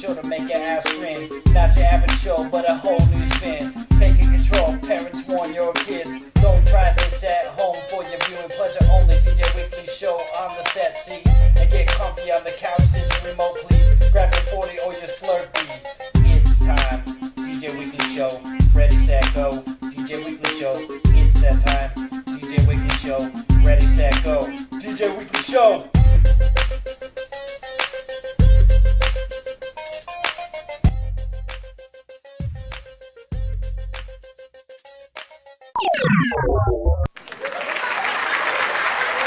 show to make your ass grin. Not your average show, but a whole new spin. Taking control, parents warn your kids. Don't try this at home for your viewing pleasure only. DJ Weekley show on the set, see? And get comfy on the couch, this remote please. Grab your 40 or your Slurpee. It's time, DJ Weekley show. Ready, set, go. DJ Weekley show, it's that time. DJ Weekley show, ready, set, go. DJ Weekley show.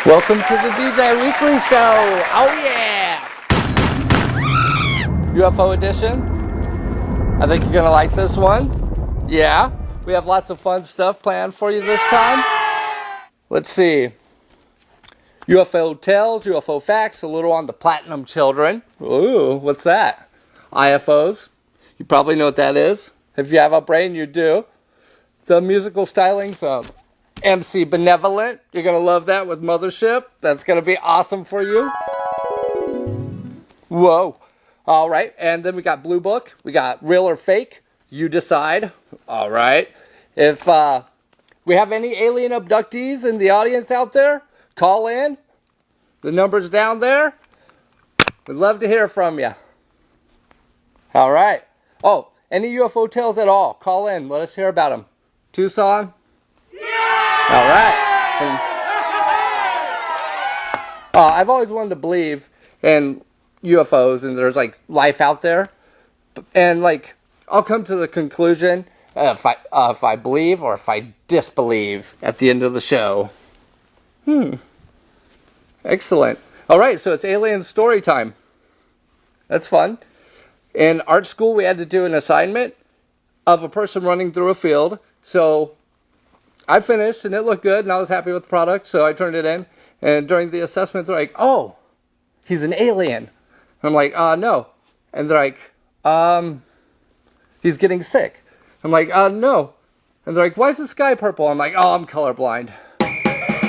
Welcome to the DJ Weekley show. Oh yeah! UFO edition. I think you're gonna like this one. Yeah, we have lots of fun stuff planned for you this time. Let's see. UFO tales, UFO facts, a little on the platinum children. Ooh, what's that? IFOs. You probably know what that is. If you have a brain, you do. The musical stylings of MC Benevolent. You're going to love that with Mothership. That's going to be awesome for you. Whoa. All right. And then we got Blue Book. We got Real or Fake. You decide. All right. If we have any alien abductees in the audience out there, call in. The number's down there. We'd love to hear from you. All right. Oh, any UFO tales at all, call in. Let us hear about them. Tucson? All right. I've always wanted to believe in UFOs and there's like life out there. And like, I'll come to the conclusion if I believe or if I disbelieve at the end of the show. Excellent. All right, so it's alien story time. That's fun. In art school, we had to do an assignment of a person running through a field. So I finished and it looked good and I was happy with the product, so I turned it in. And during the assessment, they're like, oh, he's an alien. And I'm like, no. And they're like, he's getting sick. I'm like, no. And they're like, why is the sky purple? I'm like, oh, I'm colorblind.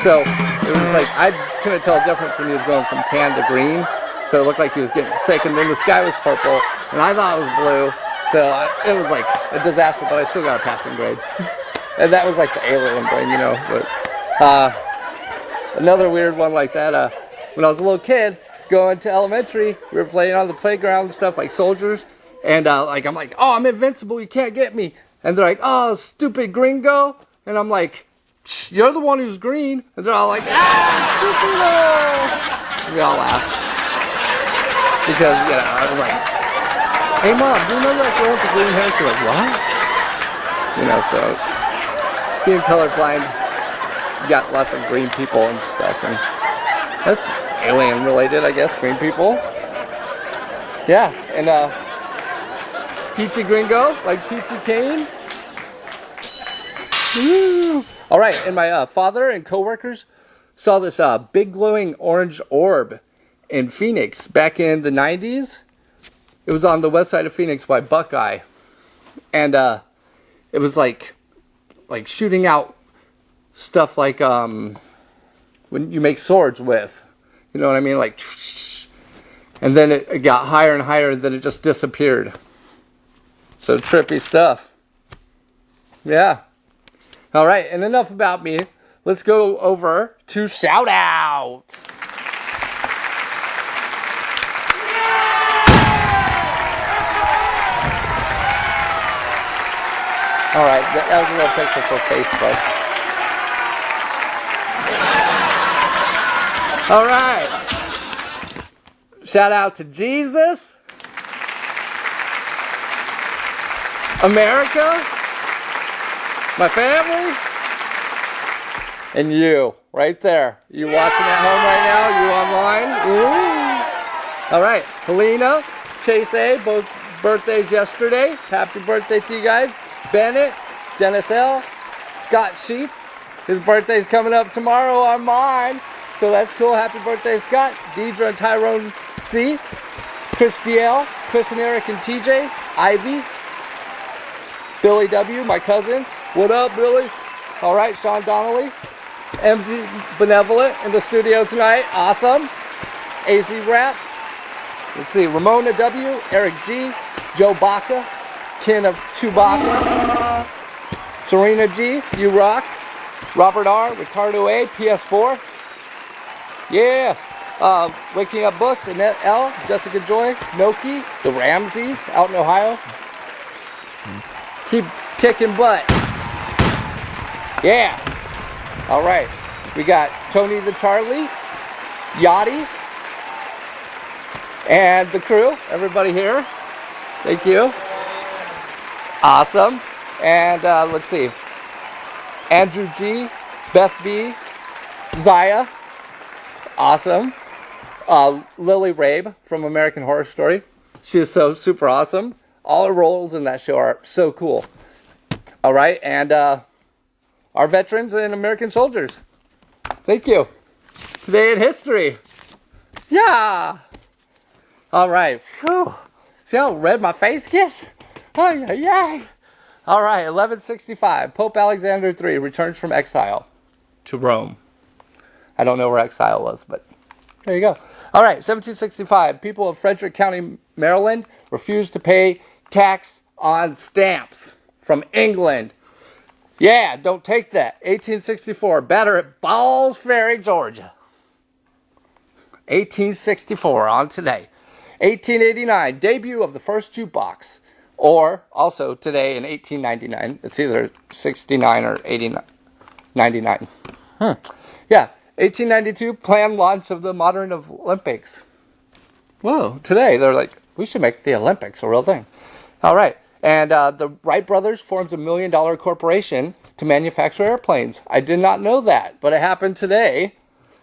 So it was like, I couldn't tell the difference when he was going from tan to green. So it looked like he was getting sick, and then the sky was purple, and I thought it was blue. So it was like a disaster, but I still got a passing grade. And that was like the alien brain, you know. But another weird one like that, when I was a little kid, going to elementary, we were playing on the playground and stuff like soldiers. And like I'm like, oh, I'm invincible, you can't get me. And they're like, oh, stupid gringo. And I'm like, you're the one who's green. And they're all like, ah, stupid. We all laughed. Because, you know, I was like, hey mom, do you remember that girl with the green hair? She's like, what? You know, so being colorblind, you got lots of green people and stuff, and that's alien related, I guess, green people. Yeah, and Peachy Gringo, like Peachy Kane. Woo! All right, and my father and coworkers saw this big glowing orange orb in Phoenix back in the 90s. It was on the west side of Phoenix by Buckeye. And it was like shooting out stuff like when you make swords with. You know what I mean? Like, and then it got higher and higher, and then it just disappeared. So trippy stuff. Yeah. All right, and enough about me. Let's go over to shout-outs. All right, that was a little picture for Facebook. All right. Shout out to Jesus, America, my family, and you, right there. You watching at home right now? You online? Ooh. All right, Helena, Chase A, both birthdays yesterday. Happy birthday to you guys. Bennett, Dennis L, Scott Sheets. His birthday's coming up tomorrow on mine. So that's cool. Happy birthday, Scott. Deidre and Tyrone C. Chris DL, Chris and Eric and TJ. Ivy. Billy W, my cousin. What up, Billy? All right, Sean Donnelly. MZ Benevolent in the studio tonight. Awesome. AZ Rap. Let's see, Ramona W, Eric G, Joe Baca, Ken of Chewbacca, Serena G, You Rock, Robert R, Ricardo A, PS4. Yeah. Waking Up Books, Annette L, Jessica Joy, Noki, the Ramseys out in Ohio. Keep kicking butt. Yeah. All right. We got Tony the Charlie, Yachty, and the crew. Everybody here. Thank you. Awesome. And let's see. Andrew G, Beth B, Zaya. Awesome. Lily Rabe from American Horror Story. She is so super awesome. All her roles in that show are so cool. All right, and our veterans and American soldiers. Thank you. Today in history. Yeah. All right. Whew. See how red my face gets? Oh, yeah. All right, 1165. Pope Alexander III returns from exile to Rome. I don't know where exile was, but there you go. All right, 1765. People of Frederick County, Maryland, refused to pay tax on stamps from England. Yeah, don't take that. 1864. Batter at Balls Ferry, Georgia. 1864 on today. 1889. Debut of the first jukebox. Or also today in 1899. It's either 69 or 89, 99. Yeah. 1892, planned launch of the modern Olympics. Whoa, today they're like, we should make the Olympics a real thing. All right, and the Wright brothers forms $1 million corporation to manufacture airplanes. I did not know that, but it happened today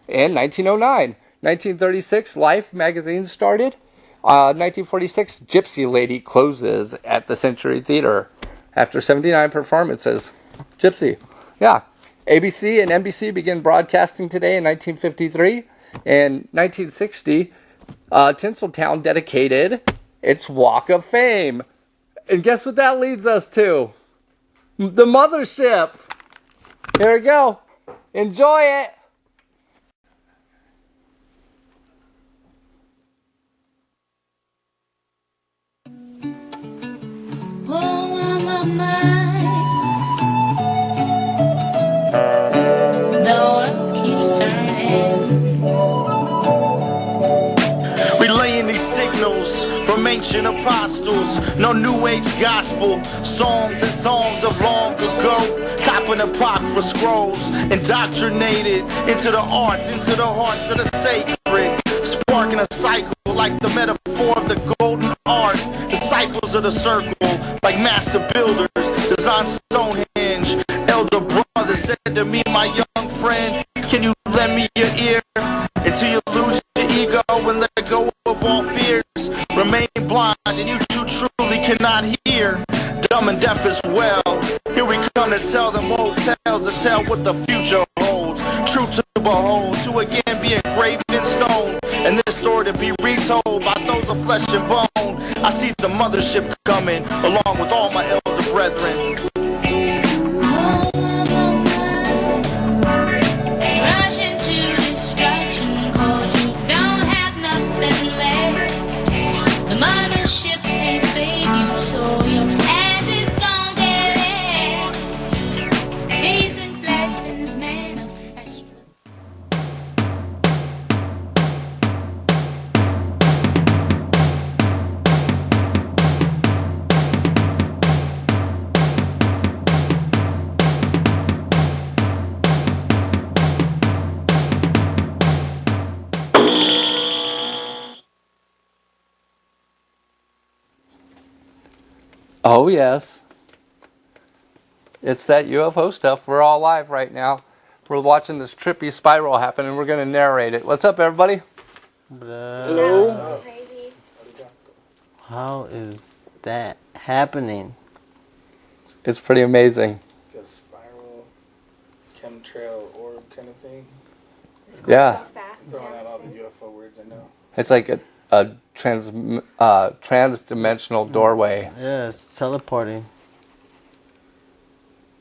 in 1909. 1936, Life magazine started. 1946, Gypsy Lady closes at the Century Theater after 79 performances. Gypsy, yeah. ABC and NBC began broadcasting today in 1953. In 1960, Tinseltown dedicated its Walk of Fame. And guess what that leads us to? The mothership. Here we go. Enjoy it. Relaying these signals from ancient apostles, no new age gospel, songs and songs of long ago, copping apocryphal scrolls, indoctrinated into the arts, into the hearts of the sacred, sparking a cycle like the metaphor of the golden art, disciples of the circle, like master builders, design Stonehenge. Elder brother said to me, my young friend, can you lend me your ear until you lose your ego and let go of all fears? Remain blind and you too truly cannot hear. Dumb and deaf as well. Here we come to tell them old tales and tell what the future holds. True to behold, to again be engraved in stone, and this story to be retold by those of flesh and bone. I see the mothership coming along with all my elder brethren. Oh, yes. It's that UFO stuff. We're all live right now. We're watching this trippy spiral happen, and we're going to narrate it. What's up, everybody? Hello. How is that happening? It's pretty amazing. Like a spiral, chemtrail orb kind of thing. Yeah. Throwing out all the UFO words I know. It's like a trans-dimensional doorway. Yeah, it's teleporting.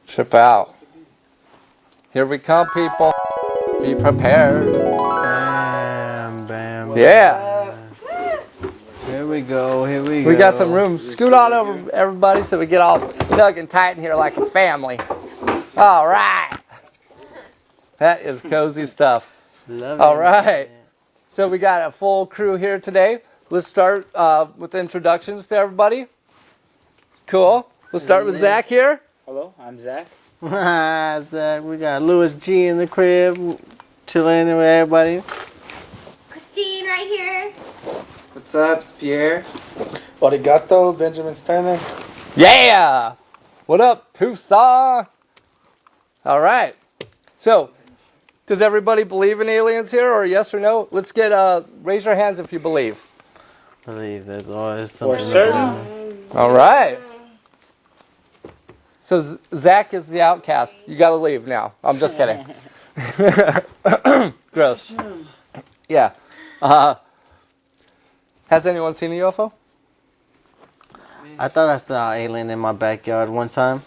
Trip out. Here we come, people. Be prepared. Bam, bam. Yeah. we go. Here we go. We got some room. Scoot on over, everybody, so we get all snug and tight in here like a family. All right. That is cozy stuff. Love All it, right. man. So we got a full crew here today. Let's start with introductions to everybody. Cool. We'll start with Zach here. Hello, I'm Zach. Zach, we got Louis G in the crib, chilling with everybody. Christine right here. What's up, Pierre? Arigato, Benjamin Sterling. Yeah. What up, Tucson? All right. So, does everybody believe in aliens here, or yes or no? Let's get raise your hands if you believe. I believe there's always For something. certain. All right. So Zach is the outcast. You got to leave now. I'm just kidding. Gross. Yeah. Has anyone seen a UFO? I thought I saw an alien in my backyard one time.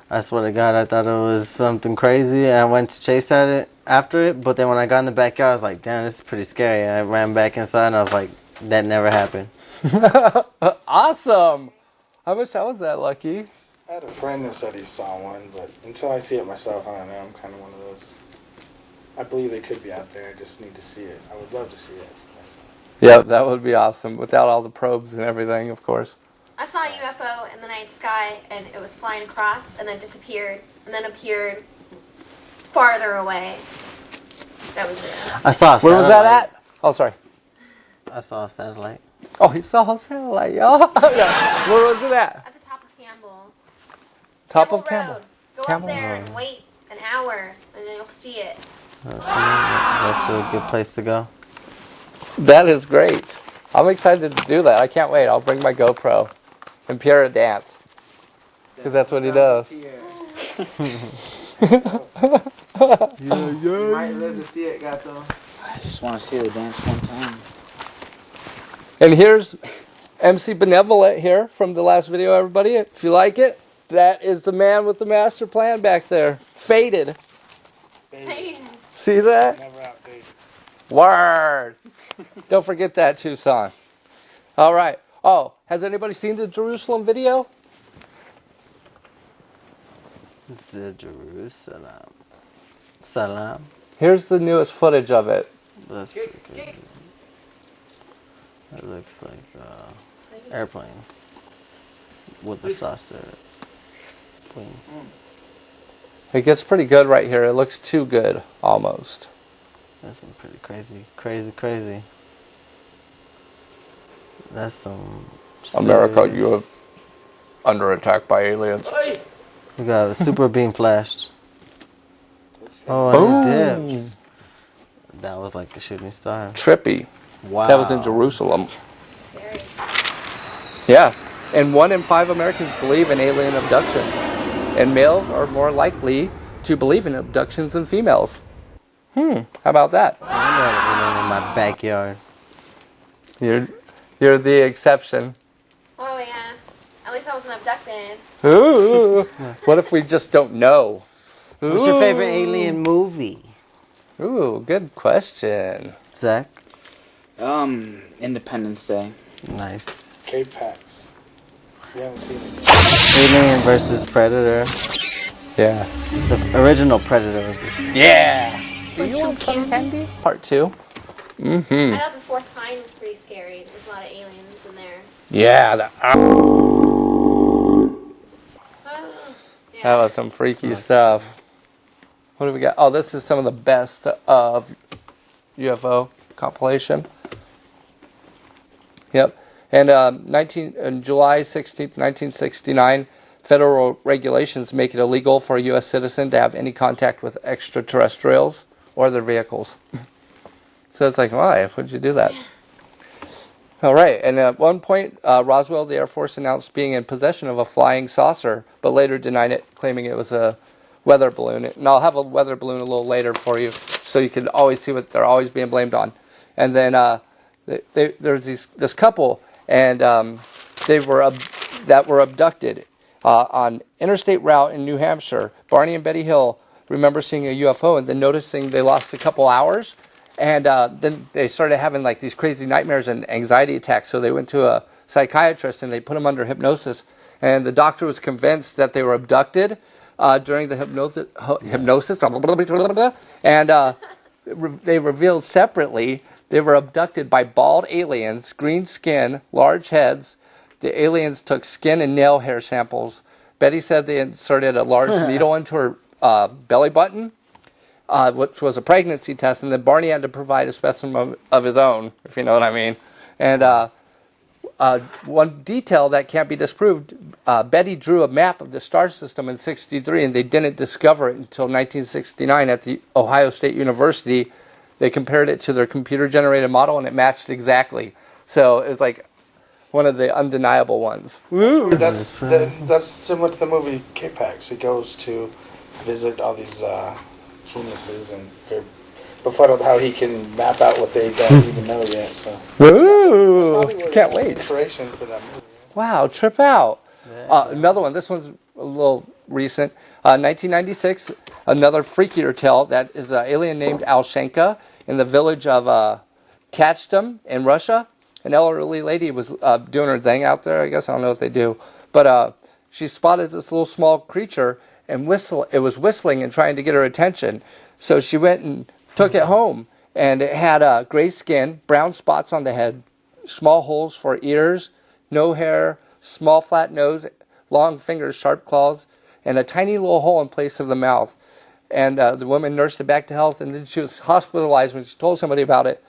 I swear to God, I thought it was something crazy. And I went to chase at it after it, but then when I got in the backyard, I was like, damn, this is pretty scary. And I ran back inside and I was like, that never happened. Awesome. I wish I was that lucky. I had a friend that said he saw one, but until I see it myself, I don't know. I'm kind of one of those. I believe they could be out there. I just need to see it. I would love to see it myself. Yep, that would be awesome. Without all the probes and everything, of course. I saw a UFO in the night sky, and it was flying across, and then disappeared, and then appeared farther away. That was weird. I saw a Where was that satellite. at? Oh, sorry. I saw a satellite. Oh, he saw a satellite, y'all. Yeah. Where was it at? At the top of Campbell. Top of Campbell. Road. Go Campbell up there Road. and wait an hour, and then you'll see it. That's a good place to go. That is great. I'm excited to do that. I can't wait. I'll bring my GoPro and Pierre dance. Because that's what he does. You might live to see it, Gato. I just want to see the dance one time. And here's MC Benevolent here from the last video, everybody. If you like it, that is the man with the master plan back there. Faded. See that? Never outdated. Word. Don't forget that, Tucson. All right. Oh, has anybody seen the Jerusalem video? The Jerusalem. Salam. Here's the newest footage of it. That's pretty crazy. It looks like an airplane with a saucer wing. It gets pretty good right here. It looks too good, almost. That's some pretty crazy. That's some. America, serious- you are under attack by aliens. We got a super beam flashed. Oh, and it dipped. That was like a shooting star. Trippy. Wow. That was in Jerusalem. Scary. Yeah. And 1 in 5 Americans believe in alien abductions. And males are more likely to believe in abductions than females. How about that? I got it in my backyard. You're the exception. Oh, yeah. At least I wasn't abducted. Ooh. What if we just don't know? What's your favorite alien movie? Ooh, good question. Zach? Independence Day. Nice. K-Pax. You haven't seen it. Alien versus Predator. Yeah. The original Predator was the shit. Yeah. Do you want some candy? Part 2. I thought the fourth kind was pretty scary. There's a lot of aliens in there. Yeah. Yeah. That was some freaky stuff. What do we got? Oh, this is some of the best of UFO compilation. Yep. And on July 16th, 1969, federal regulations make it illegal for a U.S. citizen to have any contact with extraterrestrials or their vehicles. So it's like, why would you do that? All right. And at one point, Roswell, the Air Force announced being in possession of a flying saucer, but later denied it, claiming it was a weather balloon. And I'll have a weather balloon a little later for you, so you can always see what they're always being blamed on. And then there's this couple, and they were abducted on interstate route in New Hampshire. Barney and Betty Hill remember seeing a UFO and then noticing they lost a couple hours, And then they started having like these crazy nightmares and anxiety attacks. So they went to a psychiatrist and they put them under hypnosis. And the doctor was convinced that they were abducted during the hypnosis. And they revealed separately they were abducted by bald aliens, green skin, large heads. The aliens took skin and nail hair samples. Betty said they inserted a large needle into her belly button, which was a pregnancy test, and then Barney had to provide a specimen of his own, if you know what I mean. And one detail that can't be disproved, Betty drew a map of the star system in '63, and they didn't discover it until 1969 at the Ohio State University. They compared it to their computer-generated model, and it matched exactly. So it was like one of the undeniable ones. That's similar to the movie K-Pax. He goes to visit all these geniuses and they're befuddled how he can map out what they don't even know yet. So. Woo! Can't wait. Inspiration for that movie. Wow, trip out. Another one. This one's a little recent. 1996, another freakier tale that is an alien named Alshenka in the village of Kachdom in Russia. An elderly lady was doing her thing out there. I guess I don't know what they do. But she spotted this little small creature and it was whistling and trying to get her attention. So she went and took it home. And it had gray skin, brown spots on the head, small holes for ears, no hair, small flat nose, long fingers, sharp claws, and a tiny little hole in place of the mouth. And the woman nursed it back to health, and then she was hospitalized when she told somebody about it.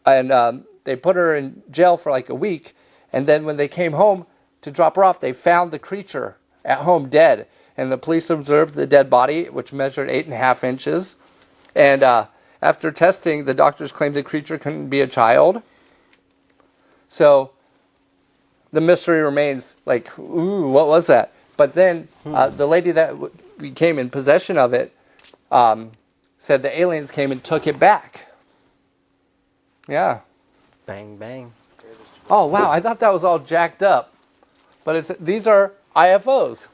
And they put her in jail for like a week. And then when they came home to drop her off, they found the creature at home dead. And the police observed the dead body, which measured 8.5 inches. And after testing, the doctors claimed the creature couldn't be a child. So the mystery remains, like, ooh, what was that? But then the lady that became in possession of it said the aliens came and took it back. Yeah. Bang, bang. Oh, wow, I thought that was all jacked up. But these are IFOs.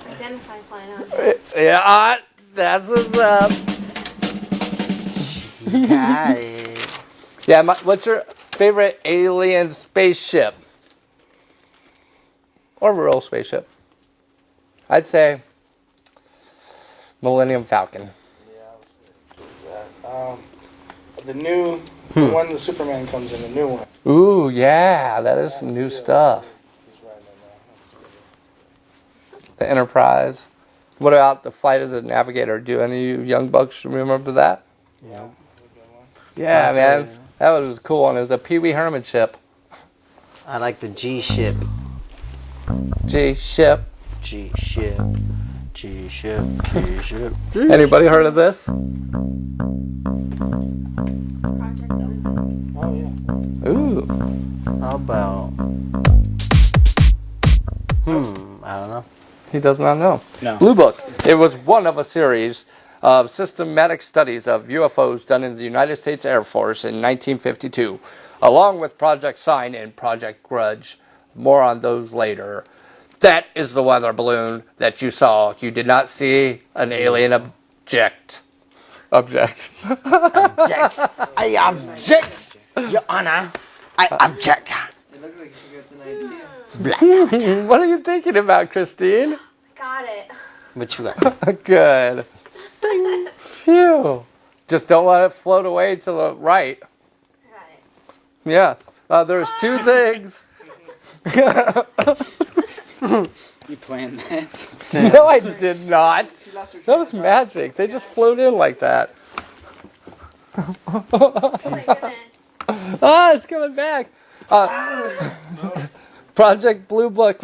Identified flying out. Yeah, that's what's up. Got it. Yeah, what's your favorite alien spaceship? Or real spaceship? I'd say Millennium Falcon. Yeah, the new, the one the Superman comes in, the new one. Ooh, yeah, that is some new stuff. He's riding it now. The Enterprise. What about the Flight of the Navigator? Do any of you young bucks remember that? Yeah. Yeah, man. That was a cool one. It was a Pee Wee Herman ship. I like the G ship. G-ship. G-ship. G-ship. G-ship. Anybody heard of this? Oh, yeah. Ooh. How about... I don't know. He does not know. No. Blue Book. It was one of a series of systematic studies of UFOs done in the United States Air Force in 1952, along with Project Sign and Project Grudge. More on those later. That is the weather balloon that you saw. You did not see an alien object. Object. I object, Your Honor. I object. It looks like she gets an idea. What are you thinking about, Christine? Got it. What you got? Good. Phew. Just don't let it float away to the right. Got it. Yeah. There's two things. You planned that? No, I did not. That was magic. They just float in like that. Oh my goodness. Ah, it's coming back. Project Blue Book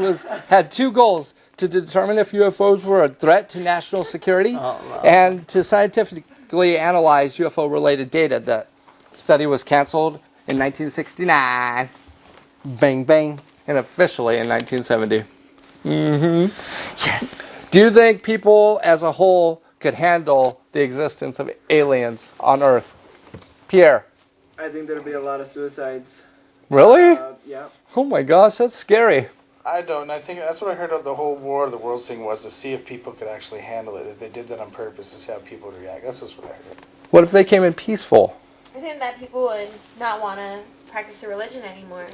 had two goals: to determine if UFOs were a threat to national security and to scientifically analyze UFO-related data. The study was canceled in 1969 Bang, bang. and officially in 1970. Yes. Do you think people as a whole could handle the existence of aliens on Earth? Pierre? I think there'll be a lot of suicides. Really? Yeah. Oh my gosh, that's scary. I don't. I think that's what I heard of the whole War of the Worlds thing was to see if people could actually handle it. If they did that on purpose to see how people would react. That's just what I heard. What if they came in peaceful? I think that people would not want to practice a religion anymore.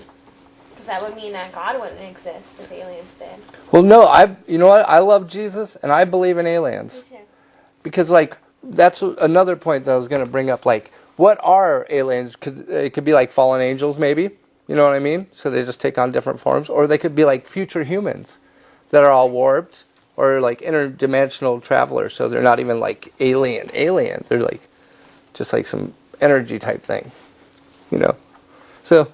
Because that would mean that God wouldn't exist if aliens did. Well, no, you know what? I love Jesus and I believe in aliens. Me too. Because, like, that's another point that I was going to bring up. Like, what are aliens? It could be like fallen angels, maybe. You know what I mean? So they just take on different forms. Or they could be like future humans that are all warped. Or like interdimensional travelers. So they're not even like alien. They're like just like some energy type thing. You know? So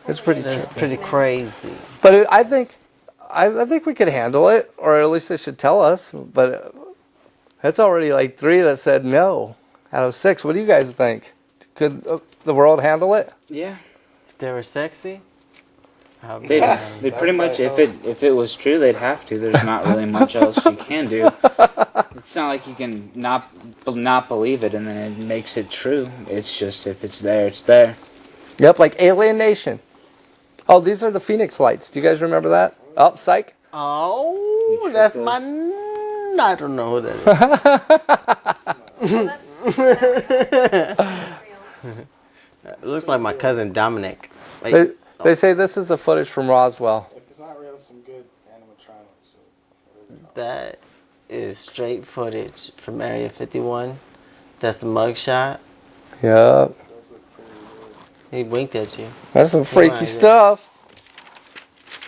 it's pretty That's pretty crazy. But I think we could handle it. Or at least they should tell us. But that's already like 3 that said no out of 6. What do you guys think? Could the world handle it? Yeah. If they were sexy, They pretty much, if it was true, they'd have to. There's not really much else you can do. It's not like you can not believe it and then it makes it true. It's just if it's there, it's there. Yep, like Alien Nation. Oh, these are the Phoenix Lights. Do you guys remember that? Oh, psych. Oh, that's my. I don't know who that is. It looks like my cousin Dominic. Wait, They say this is the footage from Roswell. If it's not real, it's some good animatronics. So. that is straight footage from Area 51. That's a mugshot. Yep. He winked at you. That's some freaky stuff.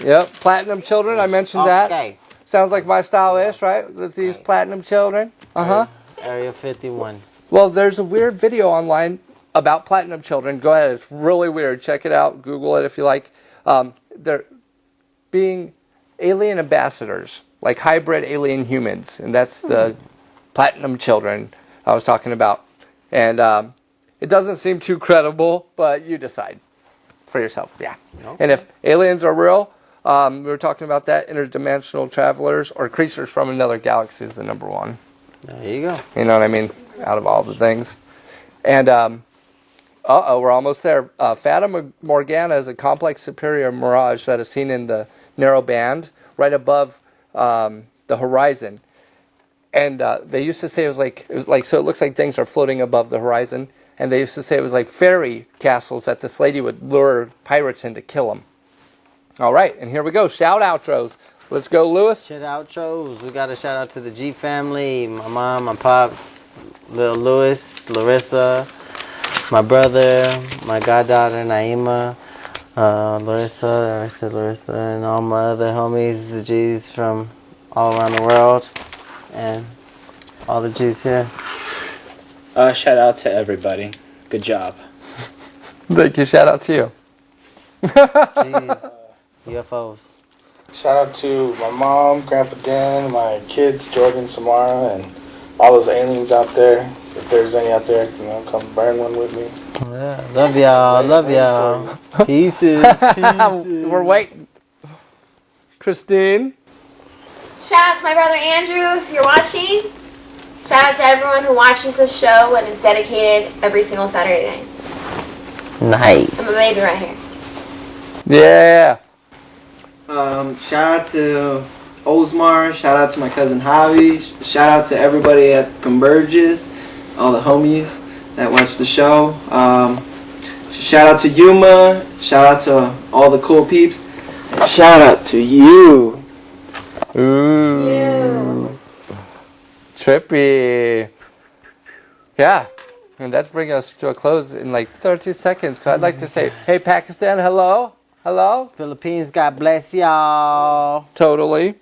Yep, Platinum Children, I mentioned that. Okay. Sounds like my style-ish, right? With these Platinum Children. Uh-huh. Area 51. Well, there's a weird video online about Platinum Children. Go ahead, it's really weird. Check it out. Google it if you like. They're being alien ambassadors, like hybrid alien humans. And that's the Platinum Children I was talking about. And it doesn't seem too credible, but you decide for yourself. Yeah. Okay. And if aliens are real, we were talking about that, interdimensional travelers or creatures from another galaxy is the number 1. There you go. You know what I mean? Out of all the things. And, we're almost there. Fata Morgana is a complex superior mirage that is seen in the narrow band right above the horizon. And they used to say it was like, so it looks like things are floating above the horizon. And they used to say it was like fairy castles that this lady would lure pirates in to kill them. All right, and here we go. Shout outros. Let's go, Lewis. Shout outros. We got a shout out to the G family. My mom, my pops, little Lewis, Larissa, my brother, my goddaughter, Naima, Larissa, and all my other homies, the G's from all around the world, and all the G's here. Shout out to everybody. Good job. Thank you. Shout out to you. G's, UFOs. Shout out to my mom, Grandpa Dan, my kids, Jordan, Samara, and all those aliens out there. If there's any out there, come burn one with me. Yeah, love y'all. Love y'all. Pieces. We're waiting. Christine. Shout out to my brother Andrew if you're watching. Shout out to everyone who watches this show and is dedicated every single Saturday night. Nice. I'm a baby right here. Yeah. Shout out to Osmar. Shout out to my cousin Javi. Shout out to everybody at Converges, all the homies that watch the show. Shout out to Yuma. Shout out to all the cool peeps. And shout out to you. Ooh. Trippy. Yeah. And that brings us to a close in like 30 seconds. So I'd like to say, hey, Pakistan, hello? Hello? Philippines, God bless y'all. Totally.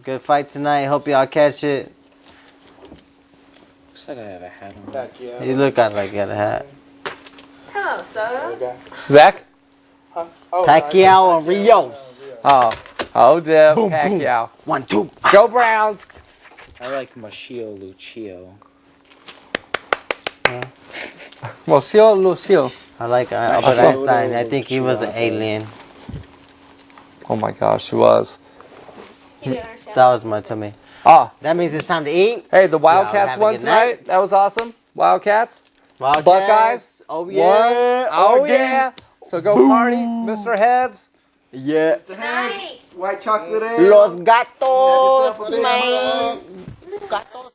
Good fight tonight. Hope y'all catch it. Looks like I have a hat on. Back, yeah. You look like you got a hat. Hello, sir. Okay. Zach? Huh? Oh, Pacquiao and Rios. Oh, Deb. Pacquiao. 1, 2. Go Browns. I like Machio Lucio. Lucio. I like Albert Einstein. I think he was an alien. Oh my gosh, he was. He didn't understand. That was my tummy. Ah, That means it's time to eat. hey, the Y'all Wildcats have a won good tonight. night. That was awesome. Wildcats. Wildcats. Buckeyes. Oh yeah. Won. Oh yeah. So go party, Mr. Heads. Yeah. Night. White chocolate. Los gatos, man. Gatos.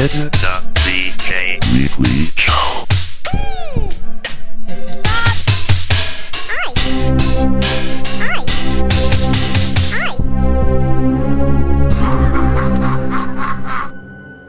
It's the DJ Weekley Show.